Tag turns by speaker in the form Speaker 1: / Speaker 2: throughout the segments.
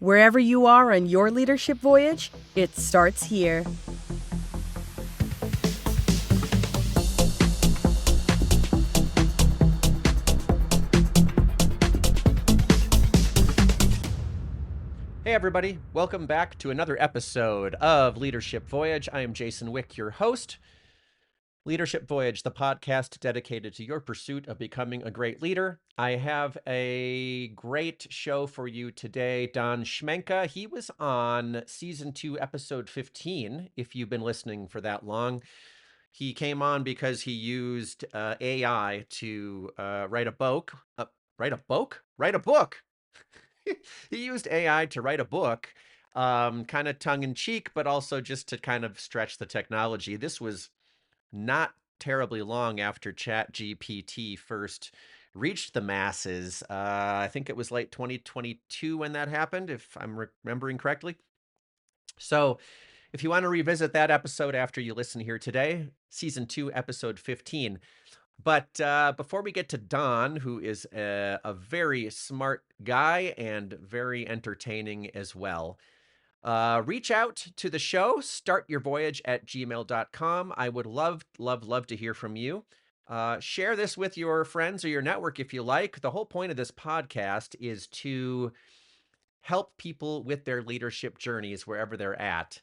Speaker 1: Wherever you are on your leadership voyage, it starts here.
Speaker 2: Hey everybody, welcome back to another episode of Leadership Voyage. I am Jason Wick, your host. Leadership Voyage, the podcast dedicated to your pursuit of becoming a great leader. I have a great show for you today. Don Schmincke, he was on season 2, episode 15, if you've been listening for that long. He came on because he used AI to write a book. Write a book? Write a book! He used AI to write a book, kind of tongue in cheek, but also just to kind of stretch the technology. This was not terribly long after ChatGPT first reached the masses. I think it was late 2022 when that happened, if I'm remembering correctly. So if you want to revisit that episode after you listen here today, season 2, episode 15. But before we get to Don, who is a very smart guy and very entertaining as well, reach out to the show, startyourvoyage@gmail.com. I would love to hear from you. Share this with your friends or your network if you like. The whole point of this podcast is to help people with their leadership journeys wherever they're at.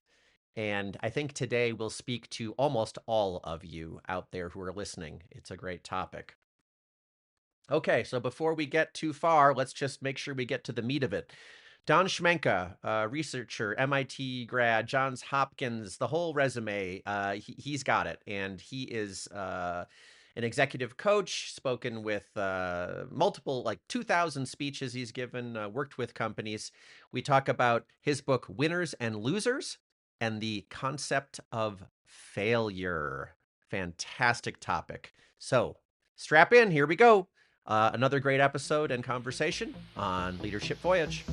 Speaker 2: And I think today we'll speak to almost all of you out there who are listening. It's a great topic. Okay, so before we get too far, let's just make sure we get to the meat of it. Don Schmincke, researcher, MIT grad, Johns Hopkins, the whole resume, he's got it. And he is an executive coach, spoken with multiple, like 2,000 speeches he's given, worked with companies. We talk about his book, Winners and Losers, and the concept of failure. Fantastic topic. So strap in, here we go. Another great episode and conversation on Leadership Voyage.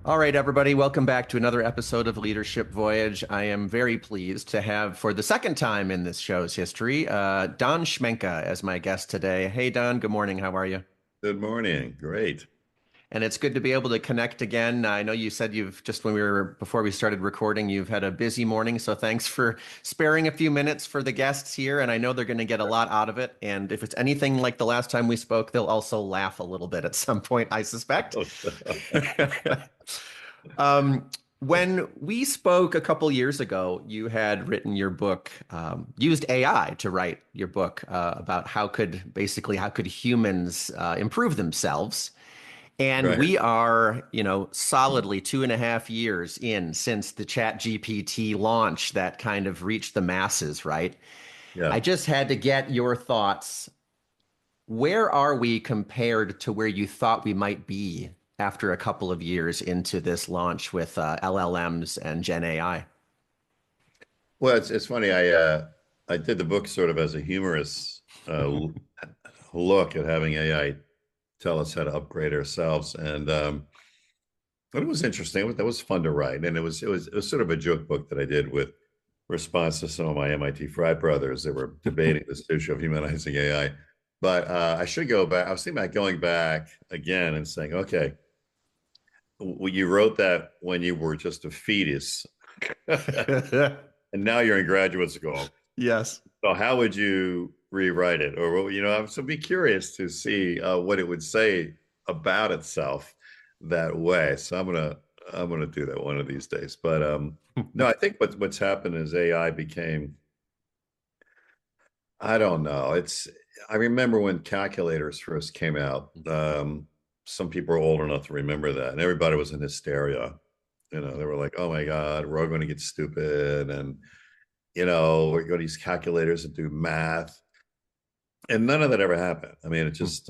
Speaker 2: All right, everybody, welcome back to another episode of Leadership Voyage. I am very pleased to have, for the second time in this show's history, Don Schmincke as my guest today. Hey, Don, good morning. How are you?
Speaker 3: Good morning. Great.
Speaker 2: And it's good to be able to connect again. I know you said before we started recording, you've had a busy morning. So thanks for sparing a few minutes for the guests here. And I know they're going to get a lot out of it. And if it's anything like the last time we spoke, they'll also laugh a little bit at some point, I suspect. When we spoke a couple years ago, you had written your book, used AI to write your book about how could humans improve themselves. And
Speaker 3: Right.
Speaker 2: we are, solidly 2.5 years in since the ChatGPT launch that kind of reached the masses, right?
Speaker 3: Yeah.
Speaker 2: I just had to get your thoughts. Where are we compared to where you thought we might be after a couple of years into this launch with LLMs and Gen AI?
Speaker 3: Well, it's funny. I did the book sort of as a humorous look at having AI tell us how to upgrade ourselves, and it was interesting. That was fun to write, and it was sort of a joke book that I did with response to some of my MIT frat brothers that were debating this issue of humanizing AI. But I should go back. I was thinking about going back again and saying, okay, you wrote that when you were just a fetus, and now you're in graduate school.
Speaker 2: Yes.
Speaker 3: So how would you rewrite it? Or, so be curious to see what it would say about itself that way. So I'm gonna do that one of these days. But no, I think what's happened is AI became, I don't know. I remember when calculators first came out. Some people are old enough to remember that, and everybody was in hysteria. They were like, "Oh my God, we're all going to get stupid," and we're going to use calculators to do math, and none of that ever happened. I mean, it just,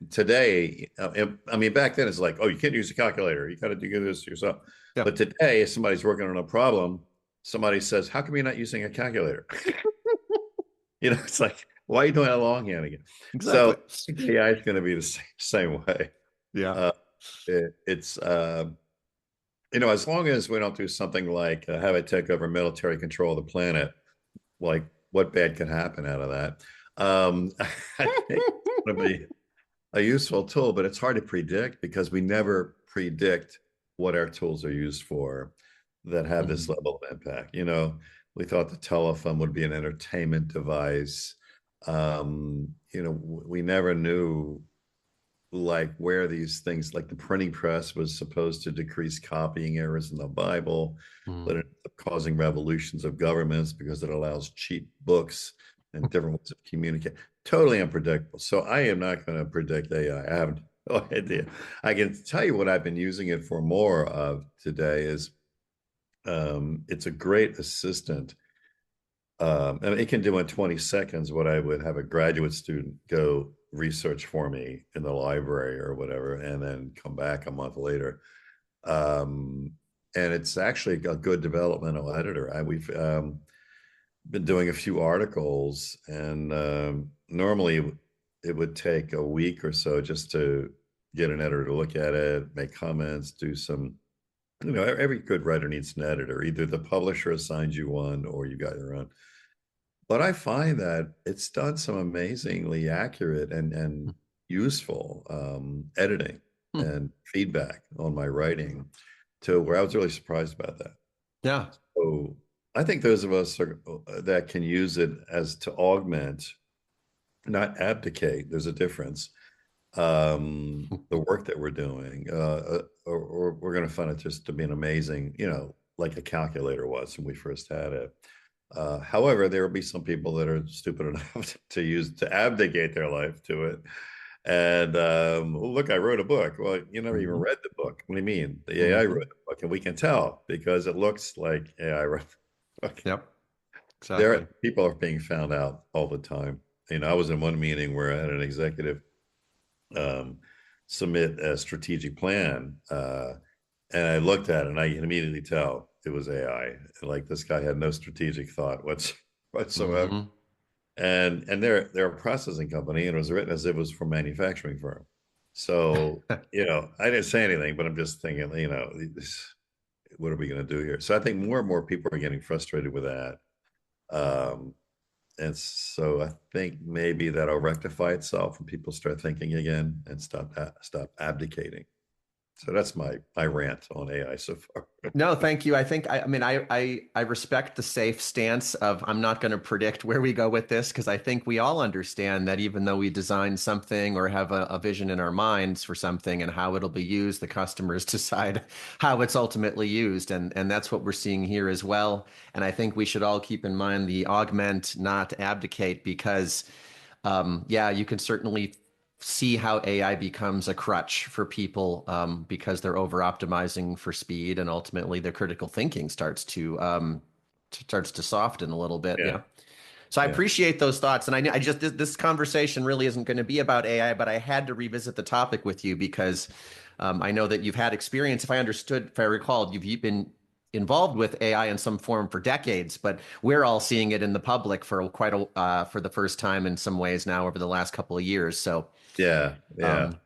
Speaker 3: today. I mean, back then it's like, "Oh, you can't use a calculator. You got to do this yourself."
Speaker 2: Yeah.
Speaker 3: But today, if somebody's working on a problem, somebody says, "How come you're not using a calculator?" It's like, why are you doing that longhand again?
Speaker 2: Exactly.
Speaker 3: So AI is going to be the same way.
Speaker 2: Yeah.
Speaker 3: It's as long as we don't do something like have it take over military control of the planet, like what bad could happen out of that? I think it's going to be a useful tool, but it's hard to predict because we never predict what our tools are used for that have this
Speaker 2: Mhm.
Speaker 3: level of impact. We thought the telephone would be an entertainment device. We never knew like where these things like the printing press was supposed to decrease copying errors in the Bible, but
Speaker 2: Mm.
Speaker 3: it ends up causing revolutions of governments because it allows cheap books and different ways of communicate. Totally unpredictable. So I am not going to predict AI. I have no idea. I can tell you what I've been using it for more of today is it's a great assistant. And it can do in 20 seconds what I would have a graduate student go research for me in the library or whatever, and then come back a month later. Um, and it's actually a good developmental editor. We've been doing a few articles, and normally it would take a week or so just to get an editor to look at it, make comments, do some. Every good writer needs an editor. Either the publisher assigns you one or you got your own. But I find that it's done some amazingly accurate and useful editing
Speaker 2: Hmm.
Speaker 3: and feedback on my writing to where I was really surprised about that.
Speaker 2: Yeah.
Speaker 3: So I think those of us that can use it as to augment, not abdicate, there's a difference, the work that we're doing, or we're going to find it just to be an amazing, like a calculator was when we first had it. However, there will be some people that are stupid enough to abdicate their life to it. And look, I wrote a book. Well, you never even
Speaker 2: Mhm.
Speaker 3: read the book. What do you mean? The AI
Speaker 2: Mhm.
Speaker 3: wrote the book, and we can tell because it looks like AI wrote the book.
Speaker 2: Yep.
Speaker 3: There,
Speaker 2: Exactly.
Speaker 3: people are being found out all the time. I was in one meeting where I had an executive um, submit a strategic plan, and I looked at it, and I can immediately tell it was AI. Like this guy had no strategic thought whatsoever.
Speaker 2: Hmm.
Speaker 3: And they're a processing company, and it was written as if it was from a manufacturing firm. So, I didn't say anything, but I'm just thinking, what are we going to do here? So I think more and more people are getting frustrated with that. Um, and so I think maybe that'll rectify itself when people start thinking again and stop abdicating. So that's my rant on AI so far.
Speaker 2: No, thank you. I mean, I respect the safe stance of I'm not going to predict where we go with this because I think we all understand that even though we design something or have a vision in our minds for something and how it'll be used, the customers decide how it's ultimately used. And that's what we're seeing here as well. And I think we should all keep in mind the augment, not abdicate, because yeah, you can certainly see how AI becomes a crutch for people because they're over optimizing for speed, and ultimately their critical thinking starts to soften a little bit.
Speaker 3: Yeah,
Speaker 2: Yeah. So I
Speaker 3: yeah,
Speaker 2: appreciate those thoughts, and I just this conversation really isn't going to be about AI, but I had to revisit the topic with you because I know that you've had experience. If I recalled, you've been involved with AI in some form for decades, but we're all seeing it in the public for the first time in some ways now over the last couple of years. So,
Speaker 3: yeah, yeah.
Speaker 2: um,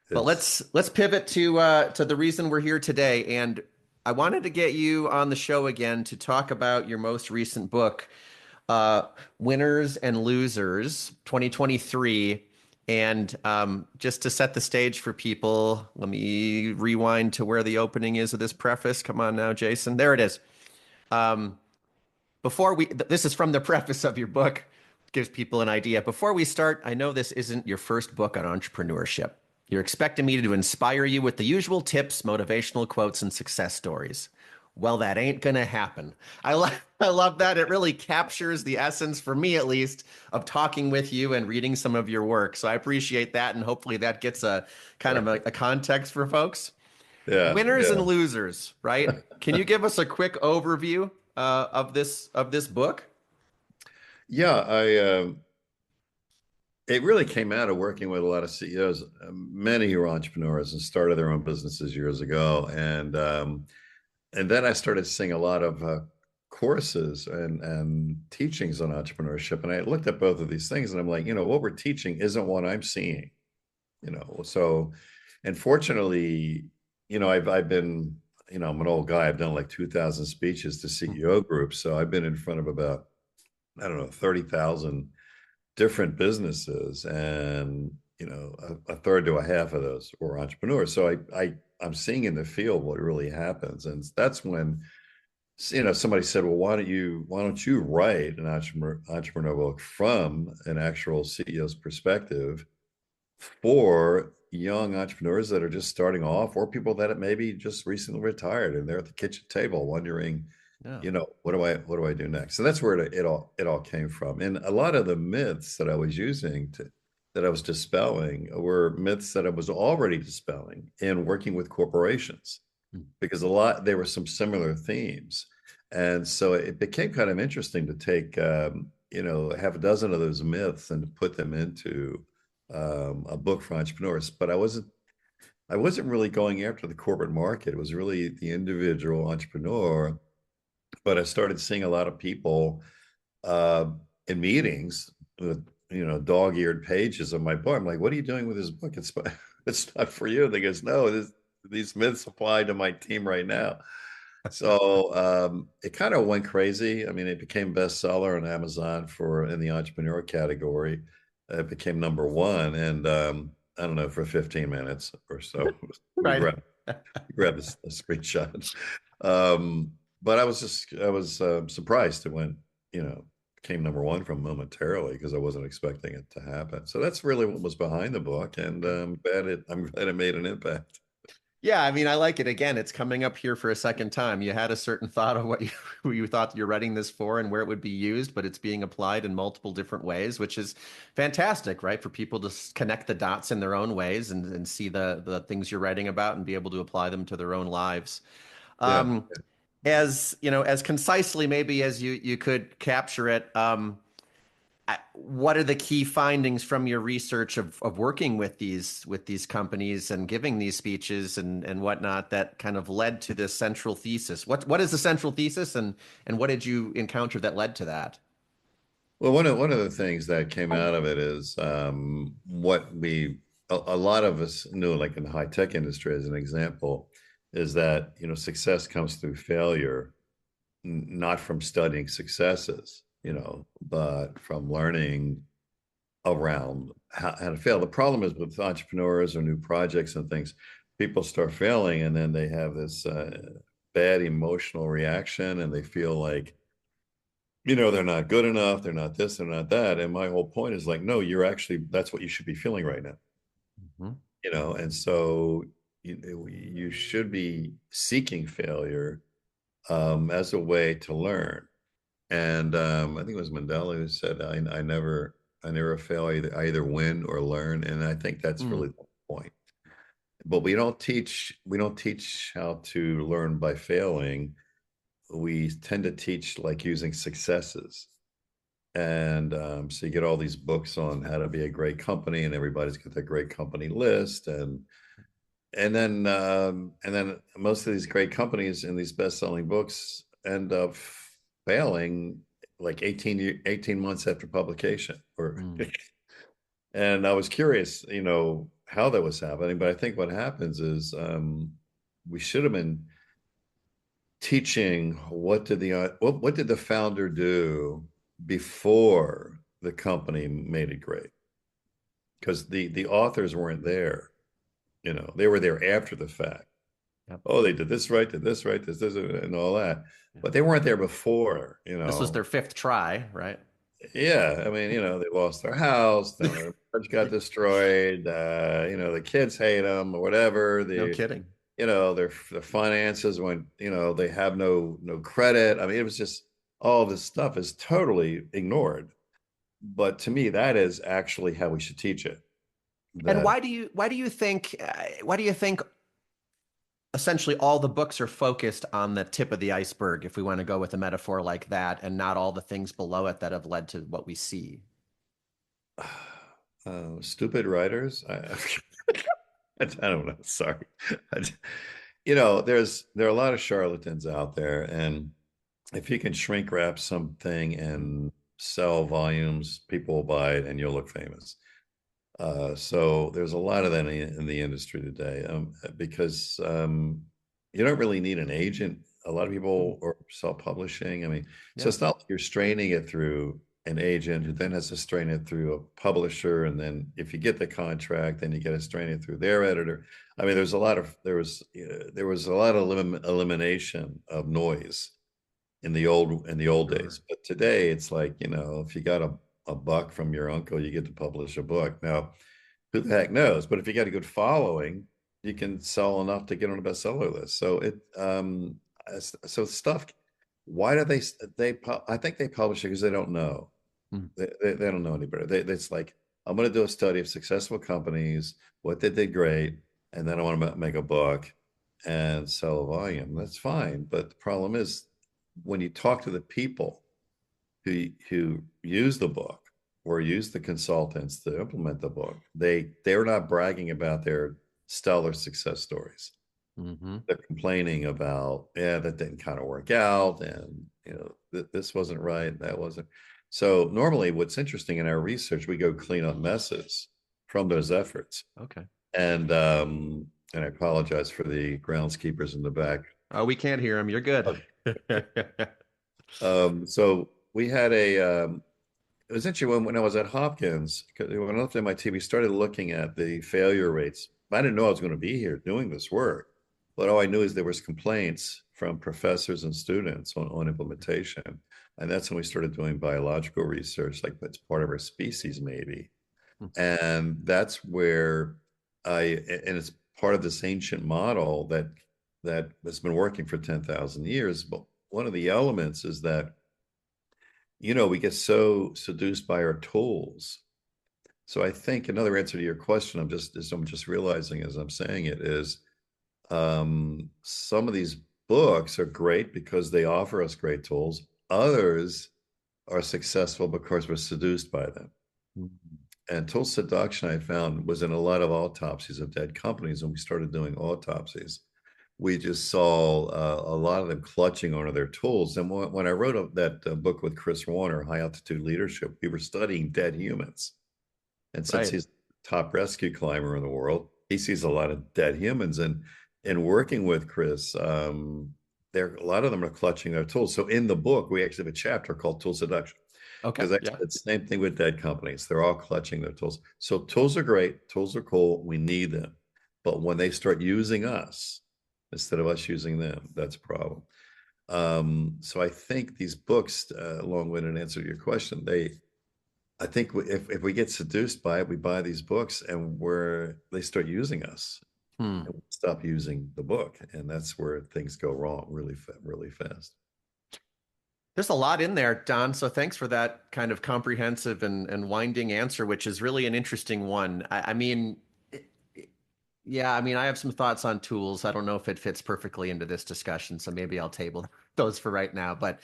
Speaker 2: but
Speaker 3: It's
Speaker 2: let's pivot to the reason we're here today, and I wanted to get you on the show again to talk about your most recent book, uh, Winners and Losers 2023. And just to set the stage for people, let me rewind to where the opening is of this preface. Come on now, Jason. There it is. Um, this is from the preface of your book, gives people an idea. Before we start, I know this isn't your first book on entrepreneurship. You're expecting me to inspire you with the usual tips, motivational quotes, and success stories. Well, that ain't gonna happen. I love that. It really captures the essence, for me at least, of talking with you and reading some of your work. So I appreciate that, and hopefully that gets a kind of a context for folks.
Speaker 3: yeah,
Speaker 2: Winners and
Speaker 3: yeah.
Speaker 2: losers, right? Can you give us a quick overview of this book?
Speaker 3: Yeah, it really came out of working with a lot of CEOs, many who are entrepreneurs and started their own businesses years ago. And then I started seeing a lot of courses and teachings on entrepreneurship. And I looked at both of these things and I'm like, what we're teaching isn't what I'm seeing. So, and fortunately, I've been, I'm an old guy. I've done like 2,000 speeches to CEO groups. So I've been in front of about, I don't know, 30,000 different businesses, and a third to a half of those were entrepreneurs. So I'm seeing in the field what really happens, and that's when somebody said, well, why don't you write an entrepreneur book from an actual CEO's perspective for young entrepreneurs that are just starting off, or people that maybe just recently retired and they're at the kitchen table wondering,
Speaker 2: Yeah.
Speaker 3: what do I do next? So that's where it all came from. And a lot of the myths that I was that I was dispelling were myths that I was already dispelling in working with corporations, because there were some similar themes. And so it became kind of interesting to take, half a dozen of those myths and put them into a book for entrepreneurs. But I wasn't really going after the corporate market. It was really the individual entrepreneur. But I started seeing a lot of people in meetings with dog-eared pages of my book. I'm like, what are you doing with this book? It's not for you. They goes, no, these myths apply to my team right now. So it kind of went crazy. I mean, it became bestseller on Amazon in the entrepreneur category. It became number one, and I don't know, for 15 minutes or so. We
Speaker 2: Right.
Speaker 3: grabbed a screenshot. But I was surprised it went, came number one from momentarily, because I wasn't expecting it to happen. So that's really what was behind the book, and I'm glad it made an impact.
Speaker 2: Yeah, I mean, I like it. Again, it's coming up here for a second time. You had a certain thought of what who you thought you're writing this for and where it would be used, but it's being applied in multiple different ways, which is fantastic, right? For people to connect the dots in their own ways and see the things you're writing about and be able to apply them to their own lives.
Speaker 3: Yeah.
Speaker 2: As as concisely maybe as you could capture it, what are the key findings from your research of working with these companies and giving these speeches and whatnot that kind of led to this central thesis? What is the central thesis, and what did you encounter that led to that?
Speaker 3: Well, one of the things that came out of it is what a lot of us knew, like in the high tech industry, as an example, is that success comes through failure, not from studying successes, but from learning around how to fail. The problem is with entrepreneurs or new projects and things, people start failing, and then they have this bad emotional reaction, and they feel like, they're not good enough, they're not this, they're not that. And my whole point is like, no, that's what you should be feeling right now.
Speaker 2: Mhm.
Speaker 3: And so you should be seeking failure as a way to learn. And I think it was Mandela who said, I never fail. I either win or learn. And I think that's really the point. But we don't teach how to learn by failing. We tend to teach like using successes. And so you get all these books on how to be a great company, and everybody's got their great company list. And then most of these great companies in these best-selling books end up failing like 18 months after publication. And I was curious, how that was happening. But I think what happens is we should have been teaching what did the founder do before the company made it great, because the authors weren't there. They were there after the fact.
Speaker 2: Yep.
Speaker 3: Oh, they did this right, this, and all that. But they weren't there before,
Speaker 2: This was their fifth try, right?
Speaker 3: Yeah. I mean, they lost their house, then their marriage got destroyed. The kids hate them or whatever.
Speaker 2: No kidding.
Speaker 3: Their finances went, they have no credit. I mean, it was just, all this stuff is totally ignored. But to me, that is actually how we should teach it.
Speaker 2: And why do you think essentially all the books are focused on the tip of the iceberg, if we want to go with a metaphor like that, and not all the things below it that have led to what we see?
Speaker 3: Stupid writers. I don't know. Sorry. There are a lot of charlatans out there, and if you can shrink wrap something and sell volumes, people will buy it, and you'll look famous. So there's a lot of that in the industry today, because you don't really need an agent. A lot of people are self-publishing. I mean, so
Speaker 2: Yeah.
Speaker 3: it's not like you're straining it through an agent who then has to strain it through a publisher, and then if you get the contract, then you got to strain it through their editor. I mean, there was a lot of elimination of noise in the old
Speaker 2: Sure.
Speaker 3: days. But today it's like, if you got a buck from your uncle, you get to publish a book. Now, who the heck knows? But if you got a good following, you can sell enough to get on a bestseller list. So so stuff. Why do I think they publish it because they don't know.
Speaker 2: Hmm.
Speaker 3: They don't know any better. It's like, I'm going to do a study of successful companies, what they did great, and then I want to make a book and sell a volume. That's fine. But the problem is when you talk to the people who use the book or use the consultants to implement the book, they're not bragging about their stellar success stories.
Speaker 2: Mm-hmm.
Speaker 3: They're complaining about, yeah, that didn't kind of work out, and this wasn't right, that wasn't. So normally, what's interesting in our research, we go clean up messes from those efforts.
Speaker 2: Okay.
Speaker 3: And I apologize for the groundskeepers in the back.
Speaker 2: Oh, we can't hear him. You're good.
Speaker 3: So we had it was interesting when I was at Hopkins, because when I looked at MIT, we started looking at the failure rates. I didn't know I was going to be here doing this work, but all I knew is there was complaints from professors and students on implementation. And that's when we started doing biological research, like that's part of our species, maybe. And that's where and it's part of this ancient model that has been working for 10,000 years. But one of the elements is that, we get so seduced by our tools. So I think another answer to your question, I'm just realizing as I'm saying it, is some of these books are great because they offer us great tools. Others are successful because we're seduced by them. And tool seduction, I found, was in a lot of autopsies of dead companies. When we started doing autopsies, we just saw a lot of them clutching onto their tools. And when I wrote that book with Chris Warner, High Altitude Leadership, we were studying dead humans. And since
Speaker 2: Right.
Speaker 3: he's the top rescue climber in the world, he sees a lot of dead humans. And in working with Chris, a lot of them are clutching their tools. So in the book, we actually have a chapter called Tool Seduction.
Speaker 2: Okay.
Speaker 3: Because
Speaker 2: Yeah.
Speaker 3: it's the same thing with dead companies. They're all clutching their tools. So tools are great. Tools are cool. We need them. But when they start using us instead of us using them, that's a problem. So I think these books, long-winded answer to your question, I think if we get seduced by it, we buy these books and they start using us. And we stop using the book. And that's where things go wrong really, really fast.
Speaker 2: There's a lot in there, Don. So thanks for that kind of comprehensive and winding answer, which is really an interesting one. I mean, yeah, I mean, I have some thoughts on tools. I don't know if it fits perfectly into this discussion, so maybe I'll table those for right now. But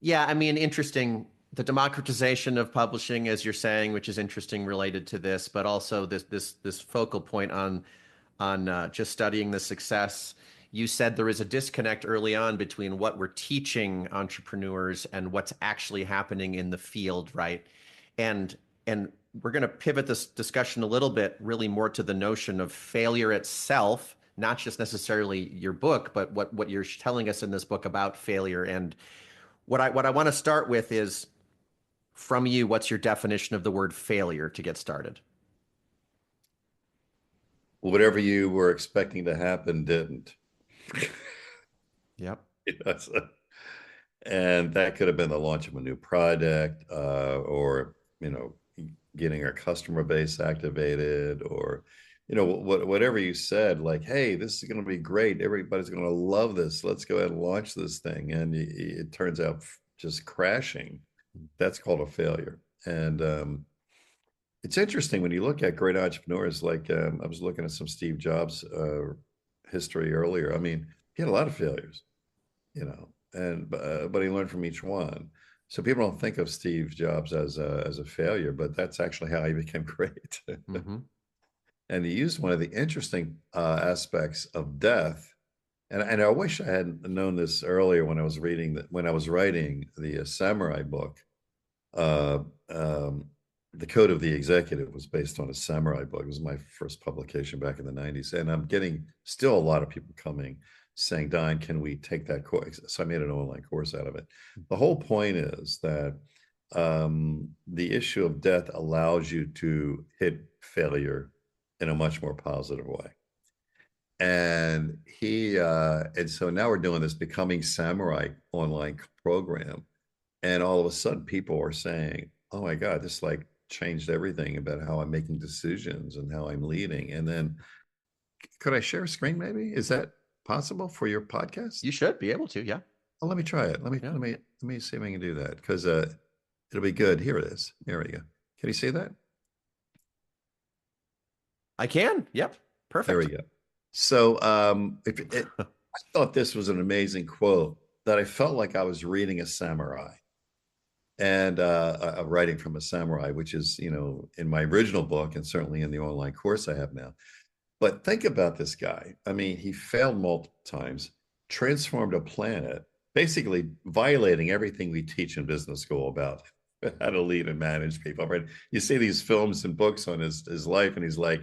Speaker 2: yeah, I mean, interesting. The democratization of publishing, as you're saying, which is interesting related to this, but also this focal point on just studying the success. You said there is a disconnect early on between what we're teaching entrepreneurs and what's actually happening in the field, right? And we're going to pivot this discussion a little bit, really more to the notion of failure itself, not just necessarily your book, but what you're telling us in this book about failure. And what I want to start with is from you, what's your definition of the word failure to get started?
Speaker 3: Whatever you were expecting to happen didn't.
Speaker 2: Yep.
Speaker 3: And that could have been the launch of a new product, or getting our customer base activated, or whatever you said, like, hey, this is going to be great, everybody's going to love this, let's go ahead and launch this thing, and it turns out just crashing. That's called a failure. And it's interesting when you look at great entrepreneurs, like I was looking at some Steve Jobs history earlier. I mean, he had a lot of failures, and but he learned from each one. So people don't think of Steve Jobs as a failure, but that's actually how he became great.
Speaker 2: Mm-hmm.
Speaker 3: And he used one of the interesting aspects of death. And I wish I had known this earlier when I was writing the samurai book. The Code of the Executive was based on a samurai book. It was my first publication back in the 90s. And I'm getting still a lot of people coming saying, Don, can we take that course? So I made an online course out of it. The whole point is that the issue of death allows you to hit failure in a much more positive way. And and so now we're doing this Becoming Samurai online program. And all of a sudden people are saying, oh my God, this like changed everything about how I'm making decisions and how I'm leading. And then could I share a screen maybe? Is that possible for your podcast?
Speaker 2: You should be able to, yeah.
Speaker 3: Oh, let me try it. Let me see if I can do that, because it'll be good. Here it is. There we go. Can you see that?
Speaker 2: I can. Yep. Perfect.
Speaker 3: There we go. So I thought this was an amazing quote that I felt like I was reading a samurai and writing from a samurai, which is, in my original book and certainly in the online course I have now. But think about this guy. I mean, he failed multiple times, transformed a planet, basically violating everything we teach in business school about how to lead and manage people. Right? You see these films and books on his life, and he's like,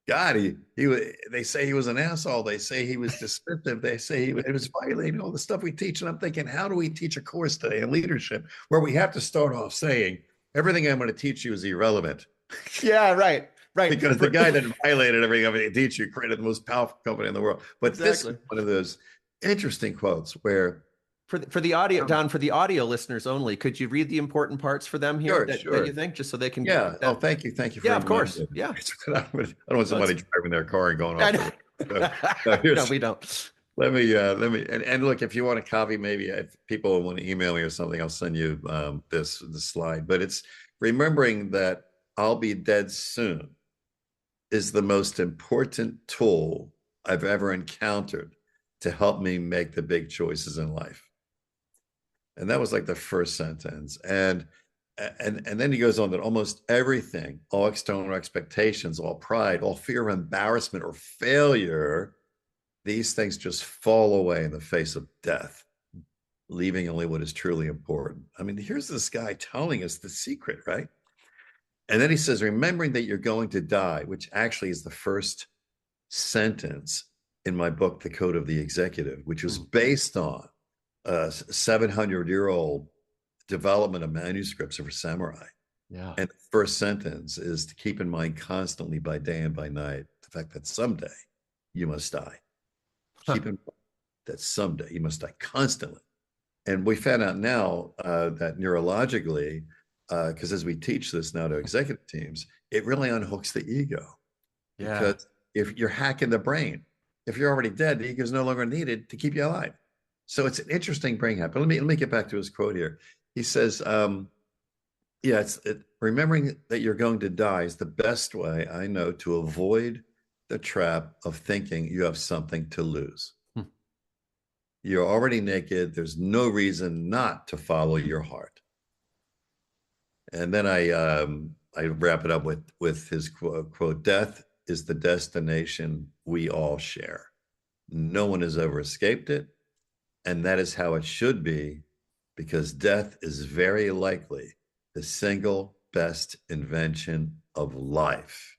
Speaker 3: God, they say he was an asshole. They say he was dismissive. They say he was violating all the stuff we teach. And I'm thinking, how do we teach a course today in leadership where we have to start off saying everything I'm going to teach you is irrelevant?
Speaker 2: Yeah, right. Right.
Speaker 3: Because the guy that violated everything I'm going to teach you created the most powerful company in the world. But exactly. This is one of those interesting quotes where
Speaker 2: for the audio, Don, for the audio listeners only, could you read the important parts for them here that you think, just so they can?
Speaker 3: Yeah. Oh, thank you. Thank you.
Speaker 2: Yeah, of course. Yeah.
Speaker 3: I don't want somebody driving their car and going off.
Speaker 2: No, we don't.
Speaker 3: Let me, and look, if you want a copy, maybe if people want to email me or something, I'll send you the slide. But it's remembering that I'll be dead soon is the most important tool I've ever encountered to help me make the big choices in life. And that was like the first sentence. And then he goes on that almost everything, all external expectations, all pride, all fear of embarrassment or failure, these things just fall away in the face of death, leaving only what is truly important. I mean, here's this guy telling us the secret, right? And then he says, remembering that you're going to die, which actually is the first sentence in my book, The Code of the Executive, which was based on a 700-year-old development of manuscripts of a samurai.
Speaker 2: Yeah.
Speaker 3: And the first sentence is to keep in mind constantly by day and by night the fact that someday you must die. Keep in mind that someday you must die constantly. And we found out now that neurologically, because as we teach this now to executive teams, it really unhooks the ego.
Speaker 2: Yeah.
Speaker 3: Because if you're hacking the brain, if you're already dead, the ego is no longer needed to keep you alive. So it's an interesting brain hack. But let me get back to his quote here. He says, remembering that you're going to die is the best way I know to avoid the trap of thinking you have something to lose. You're already naked. There's no reason not to follow your heart. And then I wrap it up with his quote, death is the destination we all share. No one has ever escaped it. And that is how it should be, because death is very likely the single best invention of life.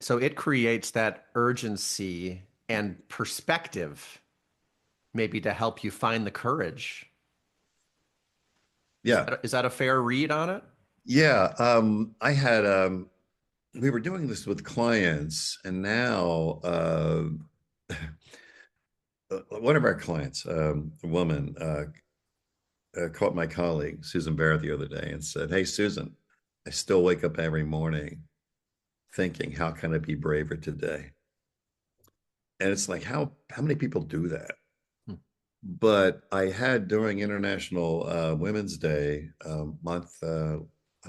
Speaker 2: So it creates that urgency and perspective, maybe to help you find the courage.
Speaker 3: Yeah.
Speaker 2: Is that a fair read on it?
Speaker 3: Yeah. I had, we were doing this with clients, and now one of our clients, a woman, caught my colleague, Susan Barrett, the other day and said, hey, Susan, I still wake up every morning thinking, how can I be braver today? And it's like, how many people do that? But I had during International Women's Day month, I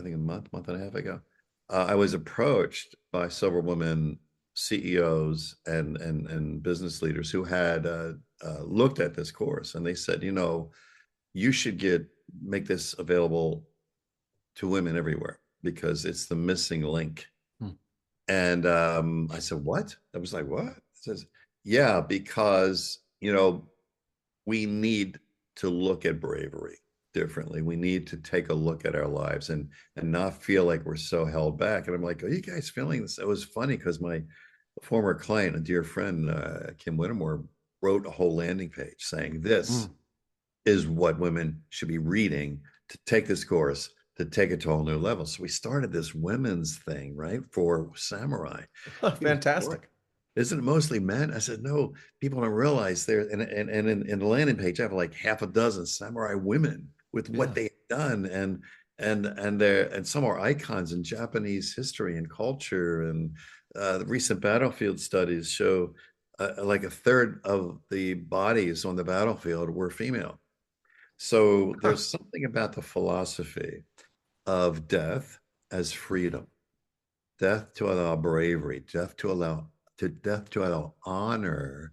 Speaker 3: think a month and a half ago, I was approached by several women CEOs and business leaders who had looked at this course, and they said, you should make this available to women everywhere because it's the missing link. And I said, what? I was like, what? It says, yeah, because, we need to look at bravery differently. We need to take a look at our lives and not feel like we're so held back. And I'm like, are you guys feeling this? It was funny because my a former client, a dear friend, Kim Whittemore, wrote a whole landing page saying this
Speaker 2: Mm.
Speaker 3: is what women should be reading to take this course, to take it to a whole new level. So we started this women's thing, right, for samurai. He was,
Speaker 2: Fantastic.
Speaker 3: isn't it mostly men? I said, no, people don't realize there. And in the landing page, I have like half a dozen samurai women with what
Speaker 2: Yeah.
Speaker 3: they've done, and some are icons in Japanese history and culture. And the recent battlefield studies show like a third of the bodies on the battlefield were female. So
Speaker 2: Huh.
Speaker 3: there's something about the philosophy of death as freedom, death to allow bravery, death to allow honor,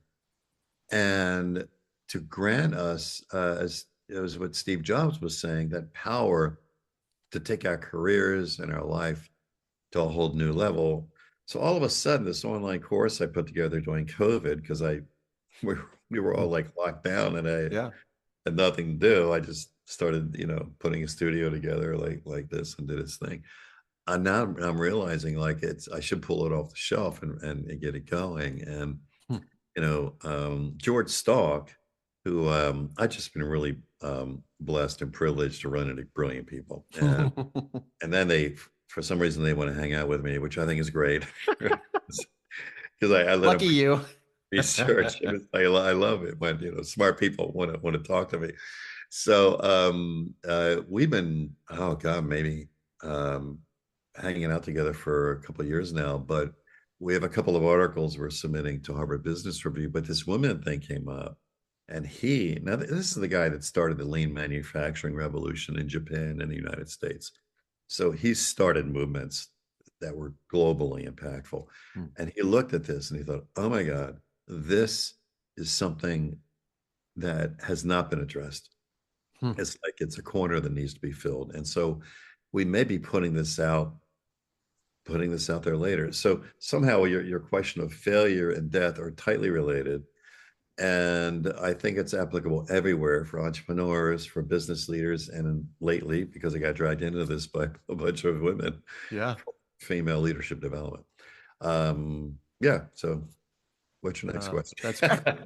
Speaker 3: and to grant us, as what Steve Jobs was saying, that power to take our careers and our life to a whole new level. So all of a sudden, this online course I put together during COVID, because we, we were all
Speaker 2: Mm.
Speaker 3: like locked down, and I
Speaker 2: Yeah.
Speaker 3: had nothing to do. I just started, putting a studio together like this and did its thing. And now I'm realizing like I should pull it off the shelf and get it going. And
Speaker 2: Hmm.
Speaker 3: George Stalk, who I've just been really blessed and privileged to run into brilliant people, and then for some reason they want to hang out with me, which I think is great because I let them
Speaker 2: Lucky you.
Speaker 3: research. I love it when smart people want to talk to me. So we've been, oh God, maybe um, hanging out together for a couple of years now, but we have a couple of articles we're submitting to Harvard Business Review. But this women thing came up, and now this is the guy that started the lean manufacturing revolution in Japan and the United States. So he started movements that were globally impactful.
Speaker 2: Hmm.
Speaker 3: And he looked at this and he thought, oh my God, this is something that has not been addressed.
Speaker 2: Hmm.
Speaker 3: It's like it's a corner that needs to be filled. And so we may be putting this out there later. So somehow your question of failure and death are tightly related. And I think it's applicable everywhere for entrepreneurs, for business leaders, and lately, because I got dragged into this by a bunch of women,
Speaker 2: Yeah.
Speaker 3: female leadership development. Yeah. So what's your next question?
Speaker 2: That's great.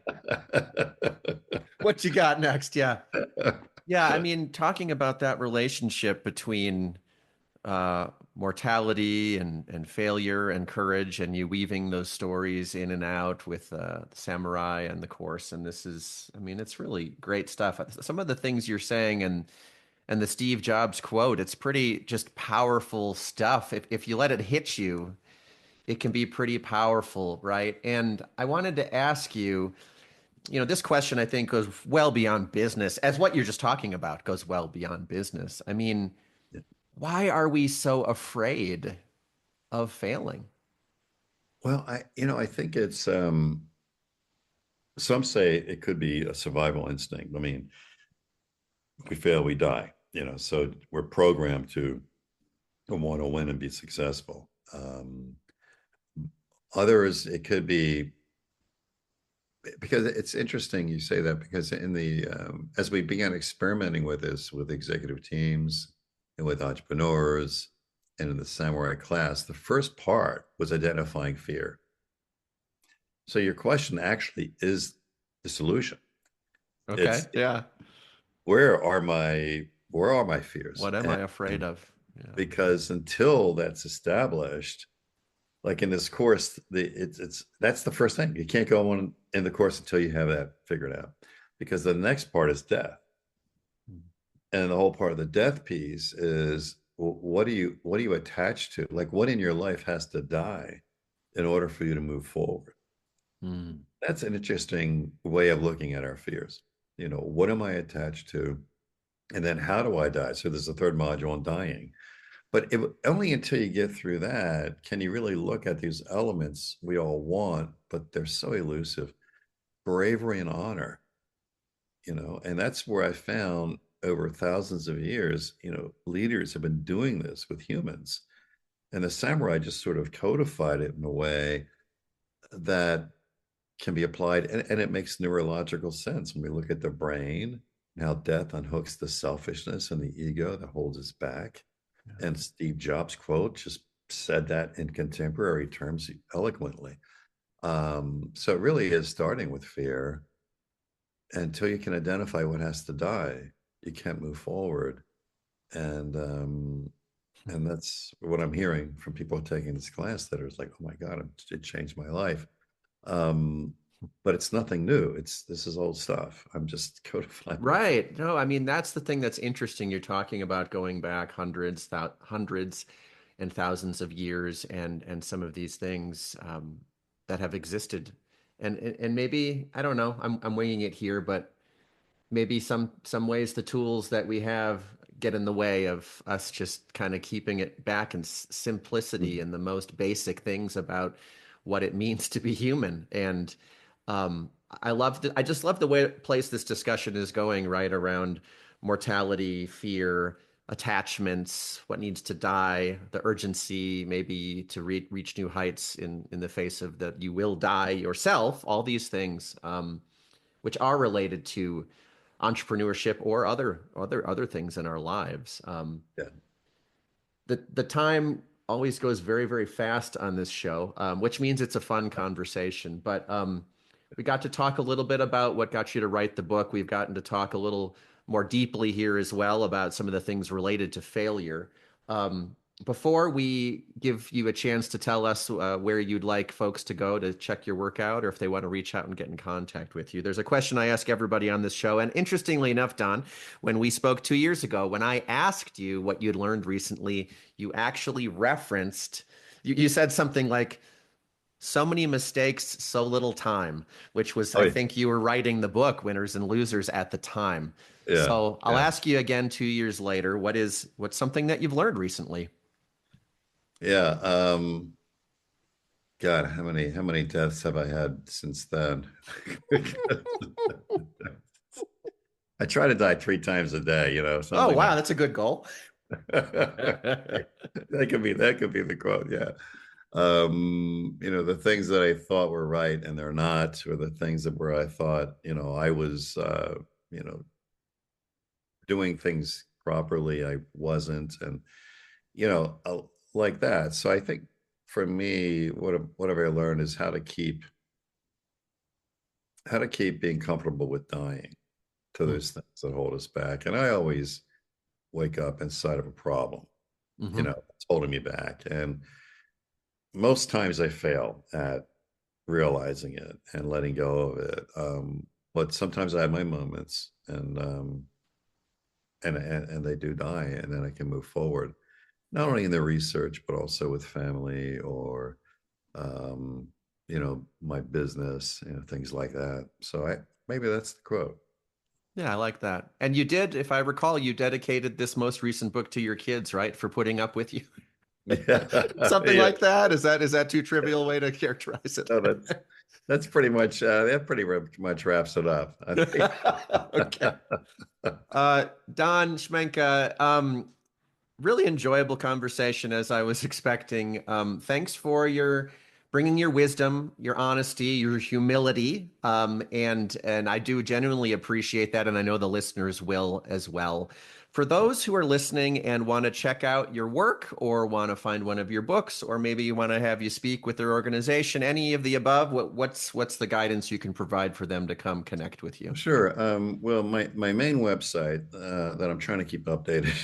Speaker 2: What you got next? Yeah. Yeah. I mean, talking about that relationship between mortality and failure and courage, and you weaving those stories in and out with the samurai and the course. And this is, I mean, it's really great stuff. Some of the things you're saying and the Steve Jobs quote, it's pretty just powerful stuff. If you let it hit you, it can be pretty powerful, right? And I wanted to ask you, this question I think goes well beyond business, as what you're just talking about goes well beyond business. I mean, why are we so afraid of failing?
Speaker 3: Well, I think it's some say it could be a survival instinct. I mean, if we fail, we die, so we're programmed to want to win and be successful. Others, it could be because it's interesting you say that, because in the as we began experimenting with this with executive teams and with entrepreneurs and in the samurai class, the first part was identifying fear. So your question actually is the solution.
Speaker 2: Okay.
Speaker 3: It's
Speaker 2: Yeah.
Speaker 3: where are my fears?
Speaker 2: What am I
Speaker 3: And
Speaker 2: afraid of? Yeah.
Speaker 3: because until that's established, like in this course, it's that's the first thing. You can't go on in the course until you have that figured out, because the next part is death, and the whole part of the death piece is, well, what do you attach to? Like, what in your life has to die in order for you to move forward?
Speaker 2: Hmm.
Speaker 3: That's an interesting way of looking at our fears. What am I attached to? And then how do I die? So there's a third module on dying. But only until you get through that can you really look at these elements we all want, but they're so elusive. Bravery and honor, and that's where I found over thousands of years, leaders have been doing this with humans. And the samurai just sort of codified it in a way that can be applied, and it makes neurological sense when we look at the brain and how death unhooks the selfishness and the ego that holds us back. And Steve Jobs' quote just said that in contemporary terms eloquently. So it really is starting with fear. Until you can identify what has to die, you can't move forward. And that's what I'm hearing from people taking this class that are like, oh my God, it changed my life. But it's nothing new. This is old stuff. I'm just codifying it.
Speaker 2: Right. No, I mean, that's the thing that's interesting. You're talking about going back hundreds and thousands of years and some of these things that have existed. And maybe, I don't know, I'm winging it here, but maybe some ways the tools that we have get in the way of us just kind of keeping it back in simplicity and the most basic things about what it means to be human. And um, I just love the way place this discussion is going right around mortality, fear, attachments, what needs to die, the urgency maybe to reach new heights in the face of that you will die yourself, all these things which are related to entrepreneurship or other things in our lives.
Speaker 3: Yeah.
Speaker 2: The time always goes very fast on this show, which means it's a fun conversation. But we got to talk a little bit about what got you to write the book. We've gotten to talk a little more deeply here as well about some of the things related to failure. Um, Before we give you a chance to tell us where you'd like folks to go to check your work out, or if they want to reach out and get in contact with you, there's a question I ask everybody on this show. And interestingly enough, Don, when we spoke 2 years ago, when I asked you what you'd learned recently, you actually referenced, you said something like, so many mistakes, so little time, which was,
Speaker 3: Oh,
Speaker 2: I
Speaker 3: yeah.
Speaker 2: think you were writing the book, Winners and Losers, at the time.
Speaker 3: Yeah.
Speaker 2: So I'll
Speaker 3: Yeah.
Speaker 2: ask you again 2 years later, what's something that you've learned recently?
Speaker 3: Yeah. God, how many deaths have I had since then? I try to die 3 times a day,
Speaker 2: Oh,
Speaker 3: something
Speaker 2: wow,
Speaker 3: like
Speaker 2: that's a good goal.
Speaker 3: that could be the quote. Yeah. The things that I thought were right and they're not, or the things that where I thought, I was you know, doing things properly, I wasn't, and like that. So I think for me, whatever I learned is how to keep being comfortable with dying to
Speaker 2: Hmm.
Speaker 3: those things that hold us back. And I always wake up inside of a problem,
Speaker 2: Mm-hmm.
Speaker 3: it's holding me back. And most times I fail at realizing it and letting go of it. But sometimes I have my moments and they do die, and then I can move forward, not only in the research, but also with family or um, my business, things like that. So maybe that's the quote.
Speaker 2: Yeah, I like that. And you did, if I recall, you dedicated this most recent book to your kids, right? For putting up with you.
Speaker 3: Yeah.
Speaker 2: Something
Speaker 3: Yeah.
Speaker 2: like that. Is that too trivial a way to characterize it?
Speaker 3: No, that's pretty much that pretty much wraps it up, I think.
Speaker 2: Okay. Don Schmincke, really enjoyable conversation as I was expecting. Thanks for your bringing your wisdom, your honesty, your humility, and I do genuinely appreciate that, and I know the listeners will as well. For those who are listening and want to check out your work or want to find one of your books, or maybe you want to have you speak with their organization, any of the above, what's the guidance you can provide for them to come connect with you?
Speaker 3: Sure. Well, my main website that I'm trying to keep updated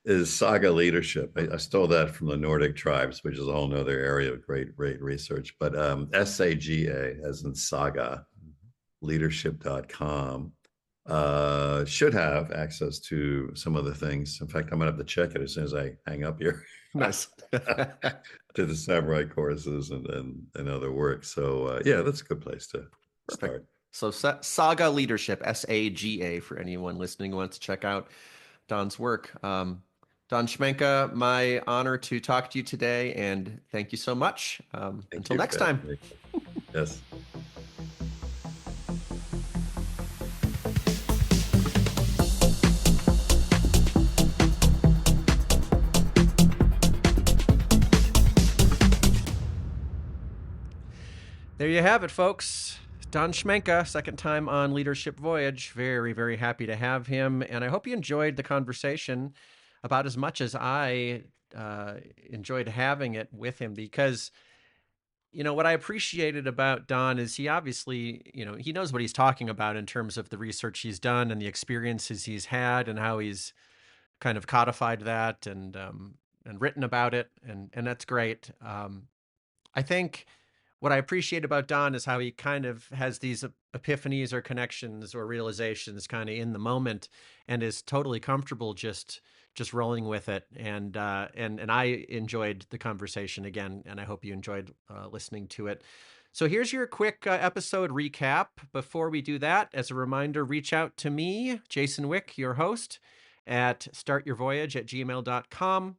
Speaker 3: is Saga Leadership. I stole that from the Nordic tribes, which is a whole nother area of great research. But SAGA, as in Saga, leadership.com, should have access to some of the things. In fact, I'm gonna have to check it as soon as I hang up here.
Speaker 2: Nice.
Speaker 3: To the samurai courses and other work. So yeah, that's a good place to
Speaker 2: Perfect.
Speaker 3: start.
Speaker 2: So Saga Leadership, SAGA, for anyone listening who wants to check out Don's work. Don Schmenka, my honor to talk to you today, and thank you so much.
Speaker 3: Thank
Speaker 2: Until
Speaker 3: you
Speaker 2: next
Speaker 3: for having
Speaker 2: time.
Speaker 3: me. Yes.
Speaker 2: There you have it, folks. Don Schmenka, second time on Leadership Voyage. Very happy to have him, and I hope you enjoyed the conversation about as much as I enjoyed having it with him, because what I appreciated about Don is he obviously, he knows what he's talking about in terms of the research he's done and the experiences he's had and how he's kind of codified that and written about it, and that's great. I think what I appreciate about Don is how he kind of has these epiphanies or connections or realizations kind of in the moment, and is totally comfortable just rolling with it. And I enjoyed the conversation again, and I hope you enjoyed listening to it. So here's your quick episode recap. Before we do that, as a reminder, reach out to me, Jason Wick, your host, at startyourvoyage@gmail.com.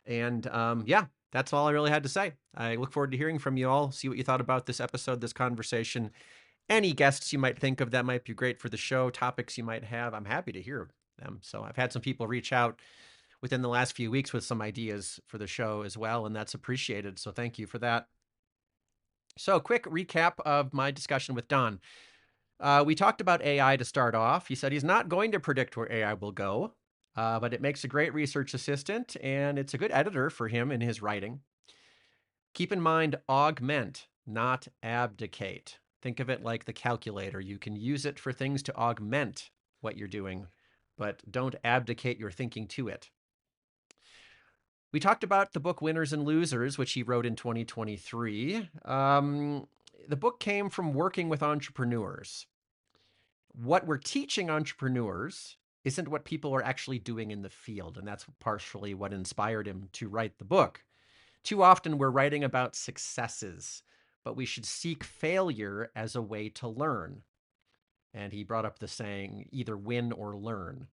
Speaker 2: And yeah, that's all I really had to say. I look forward to hearing from you all, see what you thought about this episode, this conversation. Any guests you might think of that might be great for the show, topics you might have, I'm happy to hear them. So I've had some people reach out within the last few weeks with some ideas for the show as well, and that's appreciated. So thank you for that. So quick recap of my discussion with Don. We talked about AI to start off. He said he's not going to predict where AI will go, but it makes a great research assistant, and it's a good editor for him in his writing. Keep in mind, augment, not abdicate. Think of it like the calculator. You can use it for things to augment what you're doing, but don't abdicate your thinking to it. We talked about the book Winners and Losers, which he wrote in 2023. The book came from working with entrepreneurs. What we're teaching entrepreneurs isn't what people are actually doing in the field, and that's partially what inspired him to write the book. Too often we're writing about successes, but we should seek failure as a way to learn. And he brought up the saying, either win or learn.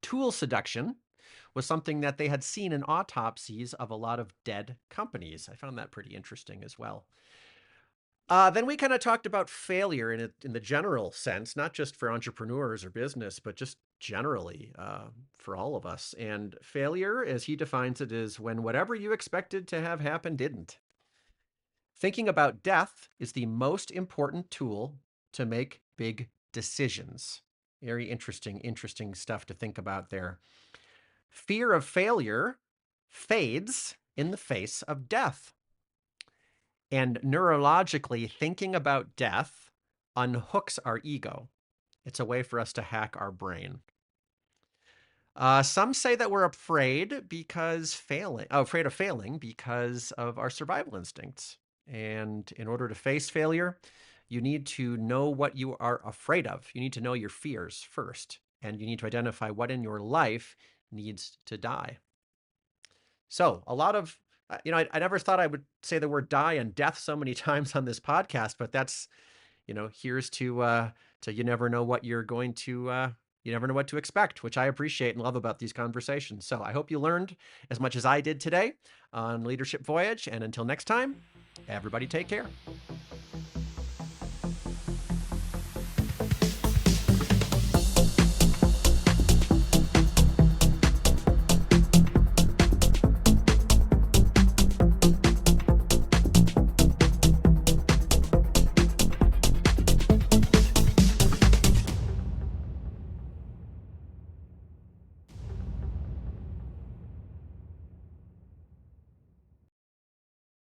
Speaker 2: Tool seduction was something that they had seen in autopsies of a lot of dead companies. I found that pretty interesting as well. Then we kind of talked about failure in the general sense, not just for entrepreneurs or business, but just generally for all of us. And failure, as he defines it, is when whatever you expected to have happen didn't. Thinking about death is the most important tool to make big decisions. Very interesting stuff to think about there. Fear of failure fades in the face of death. And neurologically, thinking about death unhooks our ego. It's a way for us to hack our brain. Some say that we're afraid of failing because of our survival instincts. And in order to face failure, you need to know what you are afraid of. You need to know your fears first, and you need to identify what in your life needs to die. So a lot of, I never thought I would say the word die and death so many times on this podcast, but that's, here's to you never know what you're going to, you never know what to expect, which I appreciate and love about these conversations. So I hope you learned as much as I did today on Leadership Voyage. And until next time, everybody take care.